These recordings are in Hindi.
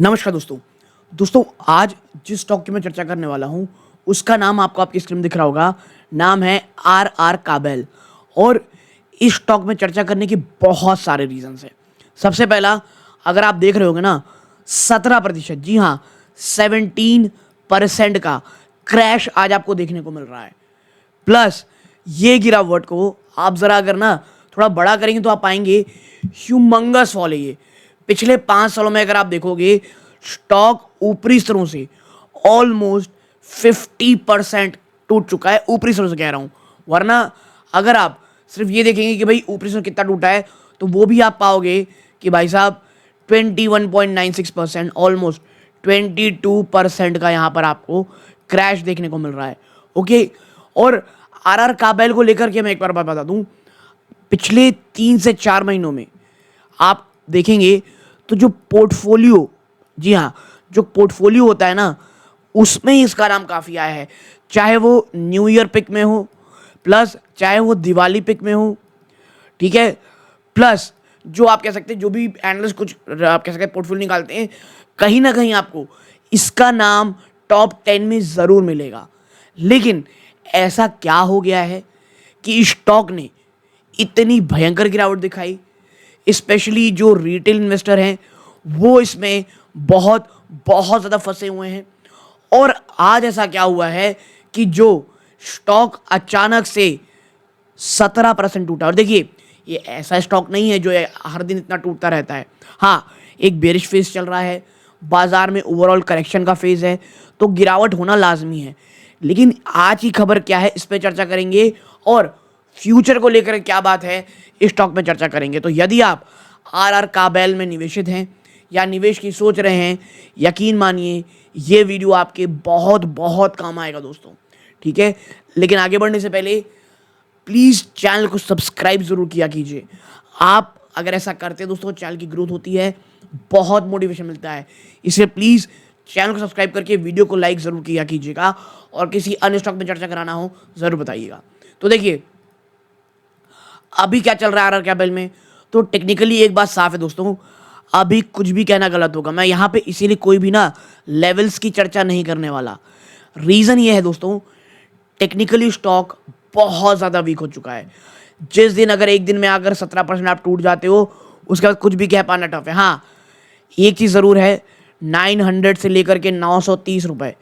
नमस्कार दोस्तों आज जिस स्टॉक की मैं चर्चा करने वाला हूं उसका नाम आपको आपकी स्क्रीन में दिख रहा होगा। नाम है आर काबेल। और इस स्टॉक में चर्चा करने की बहुत सारे रीजंस हैं। सबसे पहला, अगर आप देख रहे होंगे ना, 17%, जी हाँ 17% का क्रैश आज आपको देखने को मिल रहा है। प्लस ये गिरावट को आप ज़रा अगर ना थोड़ा बड़ा करेंगे तो आप पाएंगे ह्यूमंगस फॉल है ये। पिछले 5 सालों में अगर आप देखोगे, स्टॉक ऊपरी स्तरों से ऑलमोस्ट 50% टूट चुका है। ऊपरी स्तरों से कह रहा हूं, वरना अगर आप सिर्फ ये देखेंगे कि भाई ऊपरी स्तर कितना टूटा है, तो वो भी आप पाओगे कि भाई साहब 21.96%, ऑलमोस्ट 22% का यहां पर आपको क्रैश देखने को मिल रहा है। ओके, और आर काबेल को लेकर के मैं एक बार बात बता दूं, पिछले 3 से 4 महीनों में आप देखेंगे तो जो पोर्टफोलियो, जी हाँ, जो पोर्टफोलियो होता है ना, उसमें ही इसका नाम काफ़ी आया है। चाहे वो न्यू ईयर पिक में हो, प्लस चाहे वो दिवाली पिक में हो, ठीक है, प्लस जो आप कह सकते हैं, जो भी एनालिस्ट कुछ आप कह सकते हैं पोर्टफोलियो निकालते हैं, कहीं ना कहीं आपको इसका नाम टॉप 10 में ज़रूर मिलेगा। लेकिन ऐसा क्या हो गया है कि स्टॉक ने इतनी भयंकर गिरावट दिखाई? स्पेशली जो रिटेल इन्वेस्टर हैं वो इसमें बहुत बहुत ज़्यादा फंसे हुए हैं। और आज ऐसा क्या हुआ है कि जो स्टॉक अचानक से 17% टूटा। और देखिए, ये ऐसा स्टॉक नहीं है जो हर दिन इतना टूटता रहता है। हाँ, एक बेरिश फेज चल रहा है, बाजार में ओवरऑल करेक्शन का फेज है, तो गिरावट होना लाजमी है। लेकिन आज की खबर क्या है, इस पर चर्चा करेंगे, और फ्यूचर को लेकर क्या बात है इस स्टॉक में चर्चा करेंगे। तो यदि आप आर काबेल में निवेशित हैं या निवेश की सोच रहे हैं, यकीन मानिए ये वीडियो आपके बहुत बहुत काम आएगा दोस्तों, ठीक है। लेकिन आगे बढ़ने से पहले प्लीज़ चैनल को सब्सक्राइब ज़रूर किया कीजिए। आप अगर ऐसा करते हैं दोस्तों, चैनल की ग्रोथ होती है, बहुत मोटिवेशन मिलता है। इसलिए प्लीज़ चैनल को सब्सक्राइब करके वीडियो को लाइक ज़रूर किया कीजिएगा, और किसी अन्य स्टॉक में चर्चा कराना हो ज़रूर बताइएगा। तो देखिए अभी क्या चल रहा है आर काबेल में, तो टेक्निकली एक बात साफ है दोस्तों, अभी कुछ भी कहना गलत होगा। मैं यहाँ पे इसीलिए कोई भी ना लेवल्स की चर्चा नहीं करने वाला। रीज़न ये है दोस्तों, टेक्निकली स्टॉक बहुत ज़्यादा वीक हो चुका है। जिस दिन अगर एक दिन में अगर 17% आप टूट जाते हो, उसके बाद कुछ भी कह पाना टफ है। हाँ, एक चीज़ ज़रूर है, 900 से लेकर के 930 रुपये,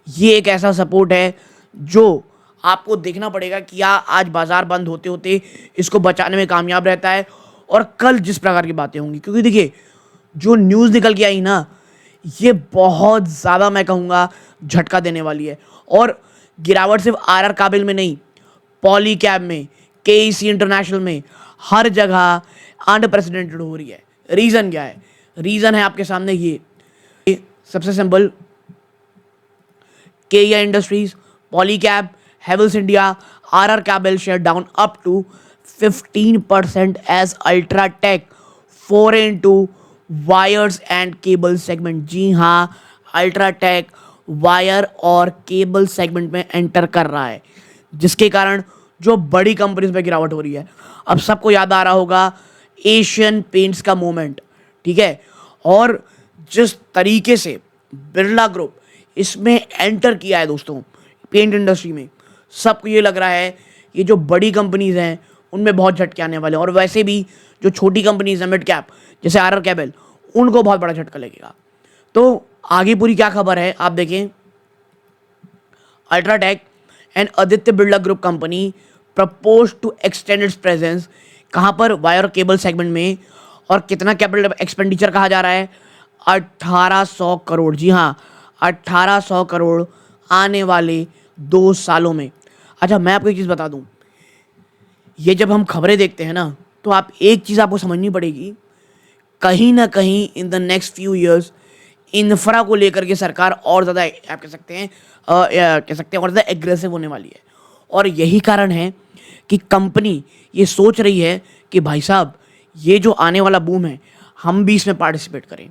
ये एक ऐसा सपोर्ट है जो आपको देखना पड़ेगा कि आज बाजार बंद होते होते इसको बचाने में कामयाब रहता है। और कल जिस प्रकार की बातें होंगी, क्योंकि देखिए जो न्यूज़ निकल के आई ना, ये बहुत ज़्यादा मैं कहूँगा झटका देने वाली है। और गिरावट सिर्फ आर काबेल में नहीं, पॉली कैब में, केईसी इंटरनेशनल में, हर जगह अनप्रेसिडेंटेड हो रही है। रीज़न क्या है? रीज़न है आपके सामने ये सबसे simple, KEI industries, Polycab, Havells India, R Kabel share down up to 15% as UltraTech forays into wires and cable segment. जी हाँ, अल्ट्राटेक वायर और केबल सेगमेंट में एंटर कर रहा है, जिसके कारण जो बड़ी कंपनीज में गिरावट हो रही है। अब सबको याद आ रहा होगा एशियन पेंट्स का मूवमेंट, ठीक है, और जिस तरीके से बिरला ग्रुप इसमें एंटर किया है दोस्तों, पेंट इंडस्ट्री में, सबको ये लग रहा है कि जो बड़ी कंपनीज हैं उनमें बहुत झटके आने वाले हैं। और वैसे भी जो छोटी कंपनीज हैं मिड कैप, जैसे आर काबेल, उनको बहुत बड़ा झटका लगेगा। तो आगे पूरी क्या खबर है आप देखें। UltraTech and Aditya Birla group company propose to extend its presence, कहाँ पर? वायर और केबल सेगमेंट में। और कितना कैपिटल एक्सपेंडिचर कहा जा रहा है? 1800 करोड़। जी हाँ, 1800 करोड़ आने वाले 2 सालों में। अच्छा, मैं आपको एक चीज़ बता दूं, ये जब हम खबरें देखते हैं ना, तो आप एक चीज़ आपको समझनी पड़ेगी, कहीं ना कहीं in the next few years infra को लेकर के सरकार और ज़्यादा आप कह सकते हैं और ज़्यादा एग्रेसिव होने वाली है। और यही कारण है कि कंपनी ये सोच रही है कि भाई साहब, ये जो आने वाला बूम है, हम भी इसमें पार्टिसिपेट करें,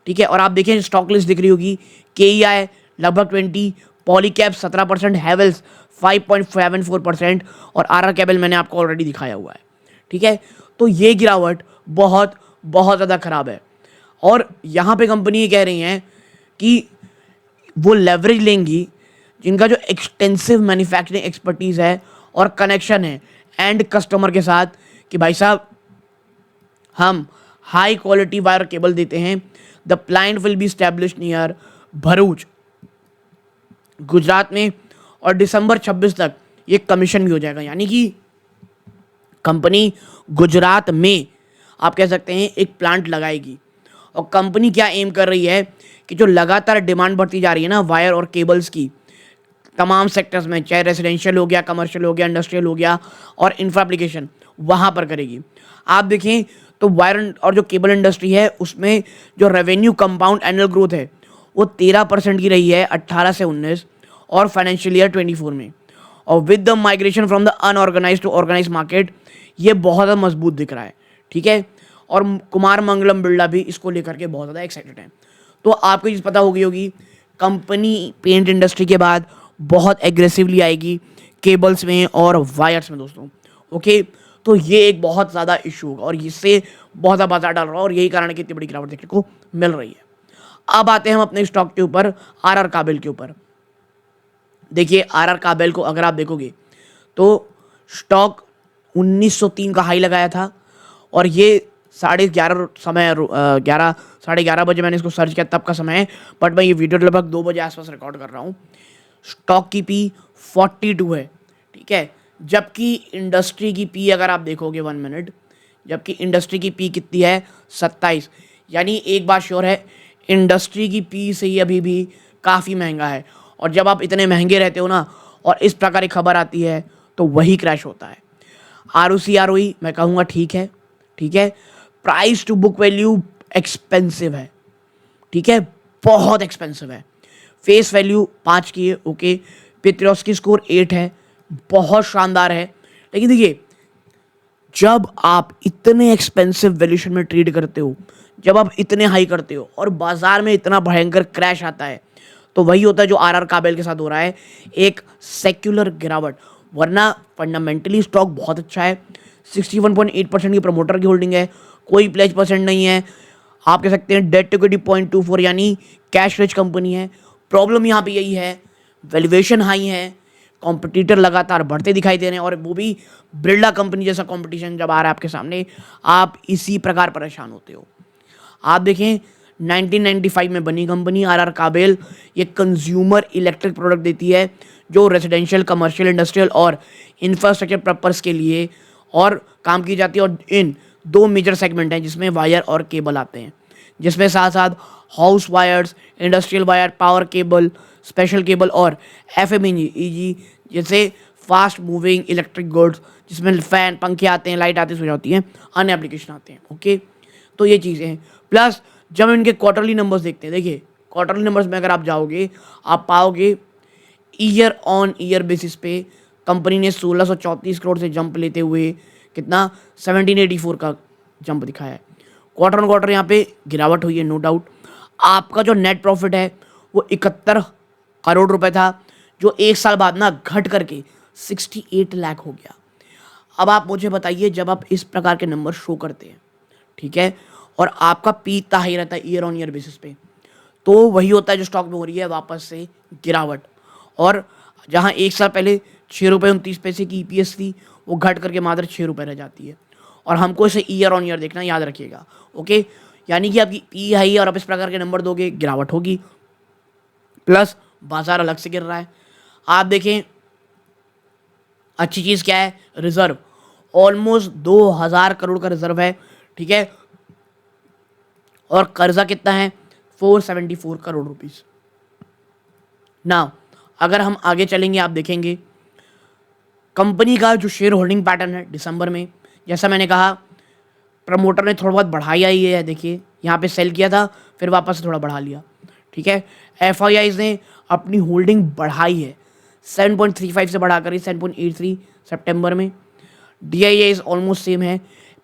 ठीक है। और आप देखें स्टॉक लिस्ट दिख रही होगी, केईआई लगभग 20, पॉलीकैब 17%, हैवेल्स 5.74%, और आर काबेल मैंने आपको ऑलरेडी दिखाया हुआ है, ठीक है। तो ये गिरावट बहुत बहुत ज़्यादा खराब है। और यहाँ पे कंपनी ये कह रही हैं कि वो लेवरेज लेंगी जिनका जो एक्सटेंसिव मैन्युफैक्चरिंग एक्सपर्टीज़ है और कनेक्शन है एंड कस्टमर के साथ, कि भाई साहब हम हाई क्वालिटी वायर केबल देते हैं। The plant will be establish near Bharuch, Gujarat में, और दिसंबर 26 तक ये कमीशन भी हो जाएगा। यानी कि कंपनी गुजरात में आप कह सकते हैं एक प्लांट लगाएगी। और कंपनी क्या एम कर रही है कि जो लगातार डिमांड बढ़ती जा रही है ना वायर और केबल्स की तमाम सेक्टर्स में, चाहे रेजिडेंशियल हो गया, कमर्शियल हो गया, इंडस्ट्रियल हो गया और इंफ्रा एप्लीकेशन, वहाँ पर करेगी। आप देखें तो वायर और जो केबल इंडस्ट्री है उसमें जो रेवेन्यू कंपाउंड एनुअल ग्रोथ है वो 13% की रही है 18 से 19 और फाइनेंशियल ईयर 24 में। और with the migration from the unorganise to organise market ये बहुत ज़्यादा मजबूत दिख रहा है, ठीक है। और कुमार मंगलम बिरला भी इसको लेकर के बहुत ज़्यादा एक्साइटेड है। तो आपको चीज़ पता होगी कंपनी पेंट इंडस्ट्री के बाद बहुत एग्रेसिवली आएगी केबल्स में और वायर्स में दोस्तों, ओके। तो ये एक बहुत ज़्यादा इशू होगा और इससे बहुत ज़्यादा बाजार डाल रहा है और यही कारण है कि इतनी बड़ी गिरावट देखने को मिल रही है। अब आते हैं हम अपने स्टॉक के ऊपर, आरआर काबिल के ऊपर। देखिए आरआर काबिल को अगर आप देखोगे तो स्टॉक 1903 का हाई लगाया था और ये 11:30 समय 11:30 बजे मैंने इसको सर्च किया तब का समय है, बट मैं ये वीडियो लगभग 2 बजे आसपास रिकॉर्ड कर रहा हूँ। स्टॉक की पी 42 है, ठीक है। जबकि इंडस्ट्री की पी अगर आप देखोगे 1 मिनट, जबकि इंडस्ट्री की पी कितनी है 27। यानी एक बात श्योर है, इंडस्ट्री की पी से ही अभी भी काफ़ी महंगा है। और जब आप इतने महंगे रहते हो ना और इस प्रकार की खबर आती है तो वही क्रैश होता है। आरओसी आरओई मैं कहूँगा ठीक है, ठीक है। Price to book value expensive है, ठीक है, बहुत एक्सपेंसिव है। फेस वैल्यू 5 की है, ओके। पेट्रोस्की स्कोर 8 है, बहुत शानदार है। लेकिन देखिए जब आप इतने एक्सपेंसिव वैल्यूएशन में ट्रेड करते हो, जब आप इतने हाई करते हो और बाजार में इतना भयंकर क्रैश आता है, तो वही होता है जो आरआर काबिल के साथ हो रहा है, एक सेक्युलर गिरावट। वरना फंडामेंटली स्टॉक बहुत अच्छा है, 61.8% की प्रमोटर की होल्डिंग है, कोई प्लेज परसेंट नहीं है। आप कह सकते हैं डेट टू इक्विटी 0.24 यानी कैश रिच कंपनी है। प्रॉब्लम यहाँ पे यही है, वैल्यूएशन हाई है, कॉम्पिटिटर लगातार बढ़ते दिखाई दे रहे हैं और वो भी बिरला कंपनी जैसा कंपटीशन जब आ रहा है आपके सामने, आप इसी प्रकार परेशान होते हो। आप देखें 1995 में बनी कंपनी आरआर काबिल, ये कंज्यूमर इलेक्ट्रिक प्रोडक्ट देती है जो रेजिडेंशियल, कमर्शियल, इंडस्ट्रियल और इंफ्रास्ट्रक्चर पर्पस के लिए और काम की जाती है। और इन 2 मेजर सेगमेंट हैं जिसमें वायर और केबल आते हैं, जिसमें साथ साथ house wires, industrial wire, power cable, special cable और एफएमईजी जैसे फास्ट मूविंग इलेक्ट्रिक गुड्स, जिसमें फैन, पंखे आते हैं, लाइट आती, स्विच होती हैं, अन्य एप्लीकेशन आते हैं, ओके। तो ये चीज़ें हैं। प्लस जब इनके क्वार्टरली नंबर्स देखते हैं, देखिए क्वार्टरली नंबर्स में अगर आप जाओगे आप पाओगे ईयर ऑन ईयर बेसिस पे कंपनी ने 1634 करोड़ से जंप लेते हुए कितना 1784 का जंप दिखाया है। क्वार्टर ऑन क्वार्टर यहाँ पे गिरावट हुई है, नो डाउट। आपका जो नेट प्रॉफिट है वो 71 करोड़ रुपए था, जो एक साल बाद ना घट करके 68 लाख हो गया। अब आप मुझे बताइए, जब आप इस प्रकार के नंबर शो करते हैं, ठीक है, और आपका पी इतना हाई रहता है ईयर ऑन ईयर बेसिस पे, तो वही होता है जो स्टॉक में हो रही है, वापस से गिरावट। और जहां एक साल पहले 6 रुपये 29 पैसे की ईपीएस थी, वो घट करके मात्र 6 रुपये रह जाती है। और हमको इसे ईयर ऑन ईयर देखना, याद रखिएगा, ओके। यानी कि आपकी पी हाई है और आप इस प्रकार के नंबर दोगे, गिरावट होगी। प्लस बाजार अलग से गिर रहा है। आप देखें अच्छी चीज़ क्या है, रिजर्व ऑलमोस्ट 2000 करोड़ का रिजर्व है, ठीक है। और कर्जा कितना है 474 करोड़ रुपीस। ना अगर हम आगे चलेंगे आप देखेंगे कंपनी का जो शेयर होल्डिंग पैटर्न है दिसंबर में, जैसा मैंने कहा प्रमोटर ने थोड़ा बहुत बढ़ाई आई है, देखिए यहाँ पे सेल किया था फिर वापस से थोड़ा बढ़ा लिया, ठीक है। एफआईआईज ने अपनी होल्डिंग बढ़ाई है 7.35 से बढ़ाकर 7.83 सितंबर में। डीआईए ऑलमोस्ट सेम है।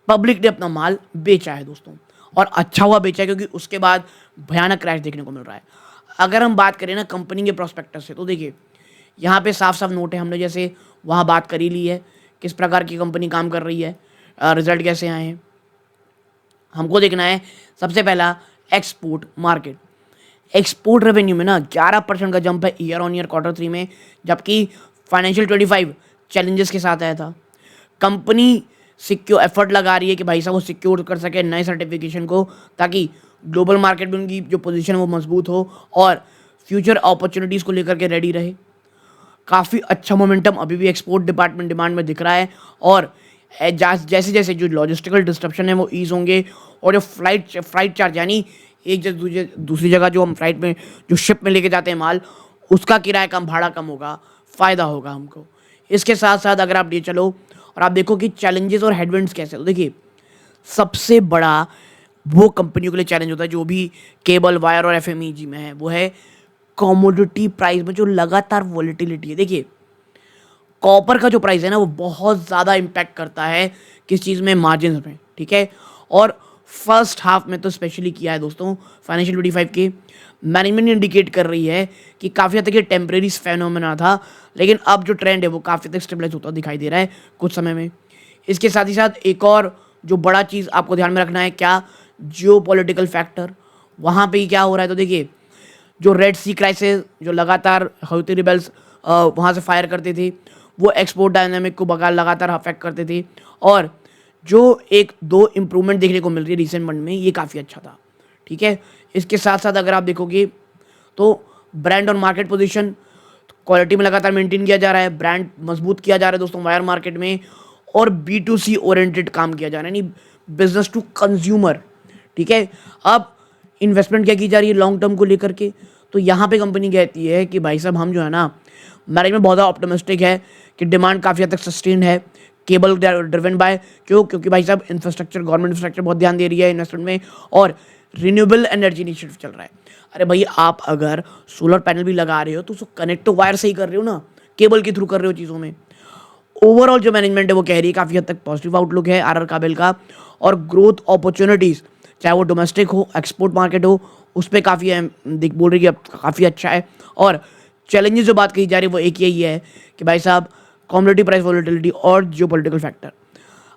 पब्लिक ने अपना माल बेचा है दोस्तों, और अच्छा हुआ बेचा है क्योंकि उसके बाद भयानक क्रैश देखने को मिल रहा है। अगर हम बात करें ना कंपनी के प्रोस्पेक्टस से, तो देखिए यहाँ पे साफ साफ नोट है, हमने जैसे वहाँ बात कर ही ली है किस प्रकार की कंपनी काम कर रही है, रिजल्ट कैसे आए हैं। हमको देखना है सबसे पहला एक्सपोर्ट मार्केट। एक्सपोर्ट रेवेन्यू में ना 11% का जंप है ईयर ऑन ईयर Q3 में, जबकि फाइनेंशियल 25 चैलेंजेस के साथ आया था। कंपनी सिक्योर एफर्ट लगा रही है कि भाई साहब वो सिक्योर कर सके नए सर्टिफिकेशन को, ताकि ग्लोबल मार्केट में उनकी जो पोजीशन है वो मजबूत हो और फ्यूचर अपॉर्चुनिटीज़ को लेकर के रेडी रहे। काफ़ी अच्छा मोमेंटम अभी भी एक्सपोर्ट डिपार्टमेंट डिमांड में दिख रहा है, और जैसे जैसे जो लॉजिस्टिकल डिस्ट्रप्शन है वो ईज होंगे, और जो फ्लाइट चार्ज यानी एक जगह दूसरी जगह जो हम फ्लाइट में जो शिप में लेके जाते हैं माल, उसका किराया कम, भाड़ा कम होगा, फ़ायदा होगा हमको। इसके साथ साथ अगर आप ये चलो और आप देखो कि चैलेंजेस और हेडविंड्स कैसे, तो देखिए सबसे बड़ा वो कंपनियों के लिए चैलेंज होता है जो भी केबल वायर और एफएमईजी में है, वो है कमोडिटी प्राइस में जो लगातार वॉलेटिलिटी है। देखिए कॉपर का जो प्राइस है ना वो बहुत ज़्यादा इम्पैक्ट करता है किस चीज़ में, मार्जिन में, ठीक है। और फर्स्ट हाफ में तो स्पेशली किया है दोस्तों, फाइनेंशियल 25 के मैनेजमेंट इंडिकेट कर रही है कि काफ़ी हद तक ये टेम्प्रेरी फेनोमेना था, लेकिन अब जो ट्रेंड है वो काफ़ी हद तक स्टेबलाइज होता दिखाई दे रहा है कुछ समय में। इसके साथ ही साथ एक और जो बड़ा चीज़ आपको ध्यान में रखना है, क्या, जियोपॉलिटिकल फैक्टर, वहाँ पे ही क्या हो रहा है। तो देखिए जो रेड सी क्राइसिस, जो लगातार हौती रिबेल्स वहाँ से फायर करते थे, वो एक्सपोर्ट डायनामिक को बगा लगातार अफेक्ट करते थे, और जो एक दो इम्प्रूवमेंट देखने को मिल रही है रिसेंट मंथ में, ये काफ़ी अच्छा था, ठीक है। इसके साथ साथ अगर आप देखोगे तो ब्रांड और मार्केट पोजीशन क्वालिटी में लगातार मेंटेन किया जा रहा है, ब्रांड मजबूत किया जा रहा है दोस्तों वायर मार्केट में, और B2C ओरिएंटेड काम किया जा रहा है, यानी बिजनेस टू कंज्यूमर, ठीक है। अब इन्वेस्टमेंट क्या की जा रही है लॉन्ग टर्म को लेकर के, तो यहाँ पे कंपनी कहती है कि भाई साहब हम जो है ना, मैनेजमेंट बहुत ज़्यादा ऑप्टिमिस्टिक है कि डिमांड काफ़ी हद तक सस्टेन्ड है, केबल ड्रिवन बाय, क्योंकि भाई साहब इंफ्रास्ट्रक्चर, गवर्नमेंट इंफ्रास्ट्रक्चर बहुत ध्यान दे रही है इन्वेस्टमेंट में, और रिन्यूएबल एनर्जी इनिशिएटिव चल रहा है। अरे भाई आप अगर सोलर पैनल भी लगा रहे हो तो उसको कनेक्ट तो वायर से ही कर रहे हो ना, केबल के थ्रू कर रहे हो चीज़ों में। ओवरऑल जो मैनेजमेंट है वो कह रही है काफ़ी हद तक पॉजिटिव आउटलुक है आरआर काबेल का, और ग्रोथ अपॉर्चुनिटीज़ चाहे वो डोमेस्टिक हो, एक्सपोर्ट मार्केट हो, उस पर काफ़ी बोल रही है काफ़ी अच्छा है। और चैलेंजेस जो बात कही जा रही है वो एक यही है कि भाई साहब कमोडिटी प्राइस वॉलेटिलिटी और जियोपॉलिटिकल फैक्टर,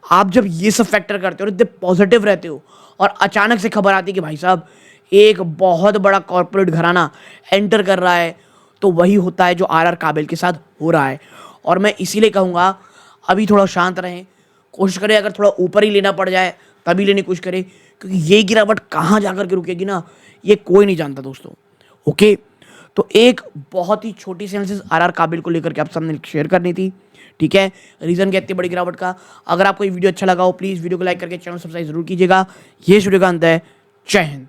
आप जब ये सब फैक्टर करते हो इतने पॉजिटिव रहते हो, और अचानक से खबर आती है कि भाई साहब एक बहुत बड़ा कॉर्पोरेट घराना एंटर कर रहा है, तो वही होता है जो आरआर काबेल के साथ हो रहा है। और मैं इसीलिए कहूँगा अभी थोड़ा शांत रहें, कोशिश करें अगर थोड़ा ऊपर ही लेना पड़ जाए तभी लेने की कोशिश करें, क्योंकि ये गिरावट कहाँ जाकर के रुकेगी ना, ये कोई नहीं जानता दोस्तों। ओके, तो एक बहुत ही छोटी सी एनालिसिस आरआर काबेल को लेकर के आप सामने शेयर करनी थी, ठीक है। रीज़न क्या इतनी बड़ी गिरावट का। अगर आपको ये वीडियो अच्छा लगा हो प्लीज़ वीडियो को लाइक करके चैनल सब्सक्राइब जरूर कीजिएगा। ये वीडियो का अंत है। जय हिंद।